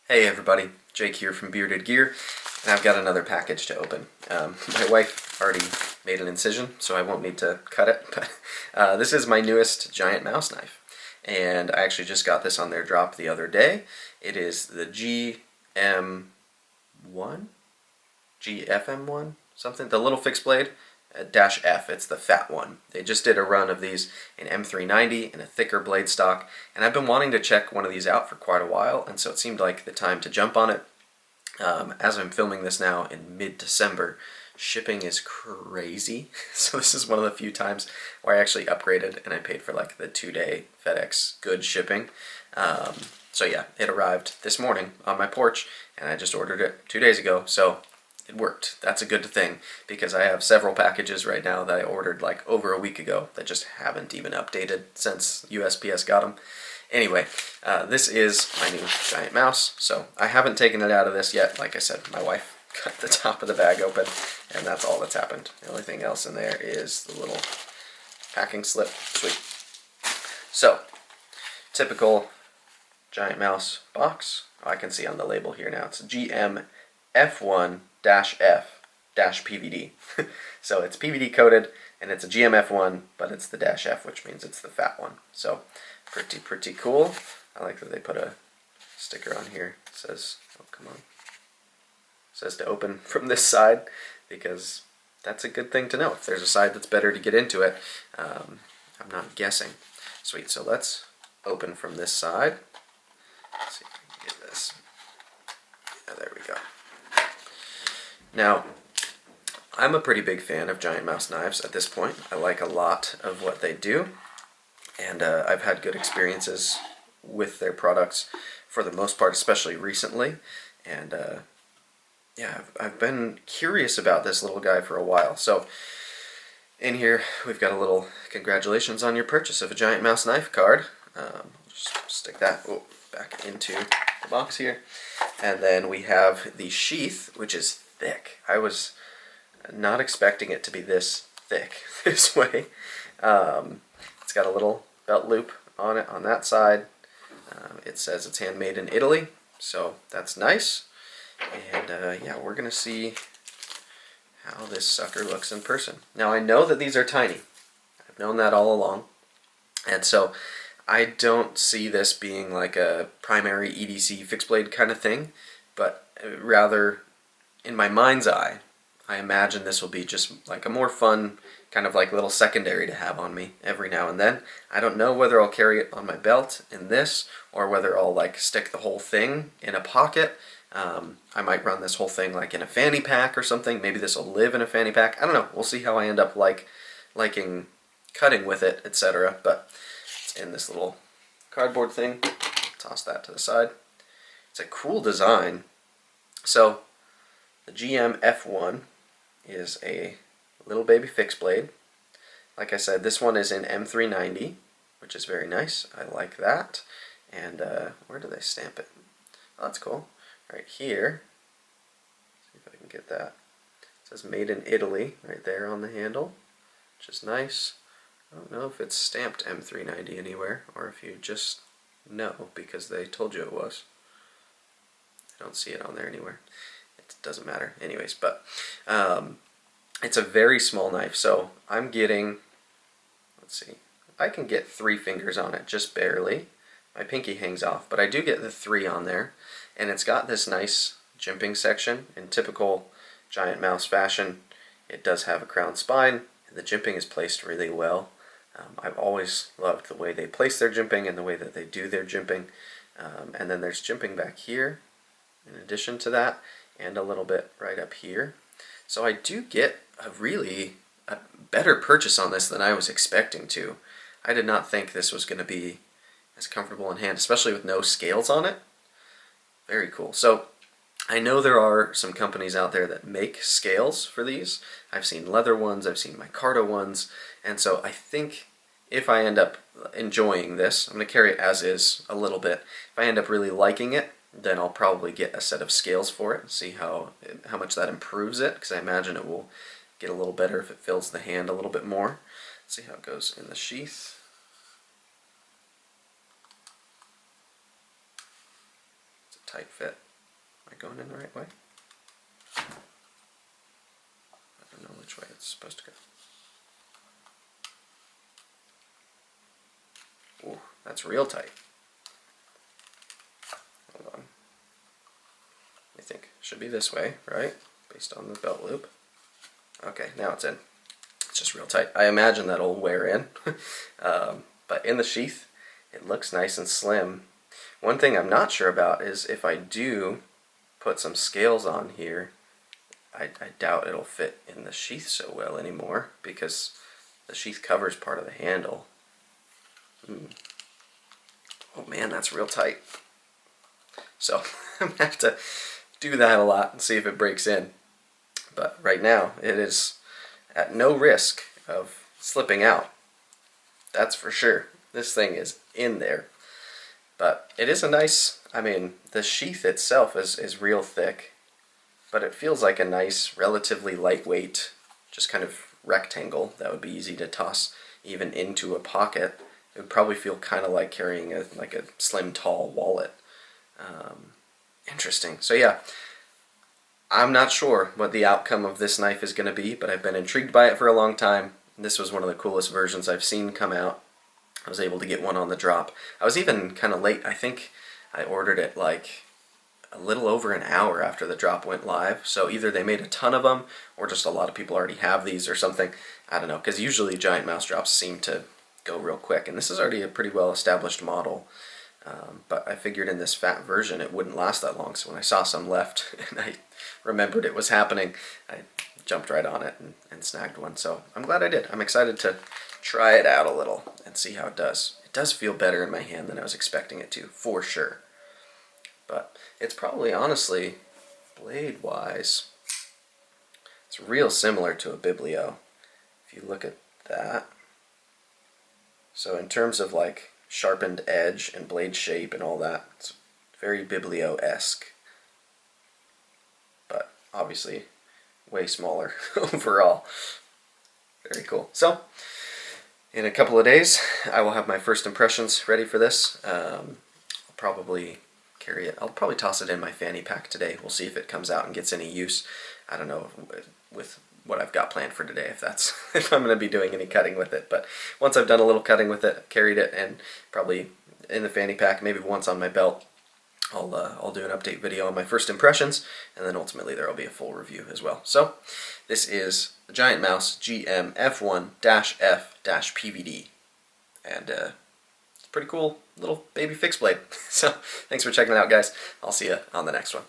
Hey everybody, Jake here from Bearded Gear, and I've got another package to open. My wife already made an incision, so I won't need to cut it, but this is my newest Giant Mouse knife, and I actually just got this on their drop the other day. It is the GM1? GFM1? Something? The little fixed blade? -F, it's the fat one. They just did a run of these in M390 in a thicker blade stock, and I've been wanting to check one of these out for quite a while, and so it seemed like the time to jump on it. As I'm filming this now in mid-December, shipping is crazy, so this is one of the few times where I actually upgraded and I paid for like the 2-day FedEx good shipping. So yeah, it arrived this morning on my porch, and I just ordered it 2 days ago, so it worked. That's a good thing, because I have several packages right now that I ordered like over a week ago that just haven't even updated since USPS got them. Anyway, this is my new Giant Mouse, so I haven't taken it out of this yet. Like I said, my wife cut the top of the bag open, and that's all that's happened. The only thing else in there is the little packing slip. Sweet. So, typical Giant Mouse box. Oh, I can see on the label here now. It's GMF1-F-PVD. So it's PVD coated, and it's a GMF1, but it's the -F, which means it's the fat one. So pretty cool. I like that they put a sticker on here. It says, oh come on, it says to open from this side, because that's a good thing to know. If there's a side that's better to get into it, I'm not guessing. Sweet, so let's open from this side. Let's see if we can get this. Yeah, there we go. Now, I'm a pretty big fan of Giant Mouse knives at this point. I like a lot of what they do, and I've had good experiences with their products for the most part, especially recently. And yeah, I've been curious about this little guy for a while. So in here, we've got a little congratulations on your purchase of a Giant Mouse knife card. Just stick that back into the box here. And then we have the sheath, which is thick. I was not expecting it to be this thick this way. It's got a little belt loop on it on that side. It says it's handmade in Italy, so that's nice. And yeah, we're gonna see how this sucker looks in person. Now I know that these are tiny. I've known that all along, and so I don't see this being like a primary EDC fixed blade kind of thing, but rather, in my mind's eye, I imagine this will be just like a more fun kind of like little secondary to have on me every now and then. I don't know whether I'll carry it on my belt in this, or whether I'll like stick the whole thing in a pocket. I might run this whole thing like in a fanny pack or something. Maybe this will live in a fanny pack. I don't know. We'll see how I end up liking cutting with it, etc. But it's in this little cardboard thing. Toss that to the side. It's a cool design. So the GMF1 is a little baby fixed blade. Like I said, this one is in M390, which is very nice. I like that. And where do they stamp it? Oh, that's cool. Right here. See if I can get that. It says made in Italy right there on the handle, which is nice. I don't know if it's stamped M390 anywhere, or if you just know because they told you it was. I don't see it on there anywhere. It doesn't matter anyways, but it's a very small knife, so I'm getting, let's see, I can get 3 fingers on it, just barely. My pinky hangs off, but I do get the 3 on there, and it's got this nice jimping section. In typical Giant Mouse fashion, it does have a crown spine, and the jimping is placed really well. I've always loved the way they place their jimping and the way that they do their jimping. And then there's jimping back here in addition to that, and a little bit right up here. So I do get a better purchase on this than I was expecting to. I did not think this was going to be as comfortable in hand, especially with no scales on it. Very cool. So I know there are some companies out there that make scales for these. I've seen leather ones, I've seen micarta ones, and so I think if I end up enjoying this, I'm going to carry it as is a little bit. If I end up really liking it, then I'll probably get a set of scales for it and see how much that improves it, because I imagine it will get a little better if it fills the hand a little bit more. Let's see how it goes in the sheath. tight fit. Am I going in the right way? I don't know which way it's supposed to go. Ooh, that's real tight. Hold on. I think it should be this way, right? Based on the belt loop. Okay, now it's in. It's just real tight. I imagine that'll wear in. But in the sheath, it looks nice and slim. One thing I'm not sure about is if I do put some scales on here, I doubt it'll fit in the sheath so well anymore because the sheath covers part of the handle. Oh man, that's real tight. So I'm going to have to do that a lot and see if it breaks in. But right now, it is at no risk of slipping out. That's for sure. This thing is in there. But it is a nice, I mean, the sheath itself is real thick, but it feels like a nice, relatively lightweight, just kind of rectangle that would be easy to toss even into a pocket. It would probably feel kind of like carrying a slim, tall wallet. Interesting. So yeah, I'm not sure what the outcome of this knife is going to be, but I've been intrigued by it for a long time. This was one of the coolest versions I've seen come out. I was able to get one on the drop. I was even kind of late. I think I ordered it like a little over an hour after the drop went live. So either they made a ton of them or just a lot of people already have these or something. I don't know, because usually Giant Mouse drops seem to go real quick. And this is already a pretty well established model. But I figured in this fat version it wouldn't last that long. So when I saw some left and I remembered it was happening, I jumped right on it and snagged one. So I'm glad I did. I'm excited to try it out a little and see how it does. It does feel better in my hand than I was expecting it to, for sure. But it's probably, honestly, blade-wise, it's real similar to a Biblio. If you look at that. So in terms of like sharpened edge and blade shape and all that, it's very Biblio-esque. But obviously way smaller overall. Very cool. So in a couple of days I will have my first impressions ready for this. I'll probably carry it. I'll probably toss it in my fanny pack today. We'll see if it comes out and gets any use. I don't know with what I've got planned for today if I'm going to be doing any cutting with it. But once I've done a little cutting with it, carried it, and probably in the fanny pack, maybe once on my belt, I'll do an update video on my first impressions, and then ultimately there will be a full review as well. So this is the Giant Mouse GMF1-F-PVD, and it's a pretty cool little baby fixed blade. So thanks for checking it out, guys. I'll see you on the next one.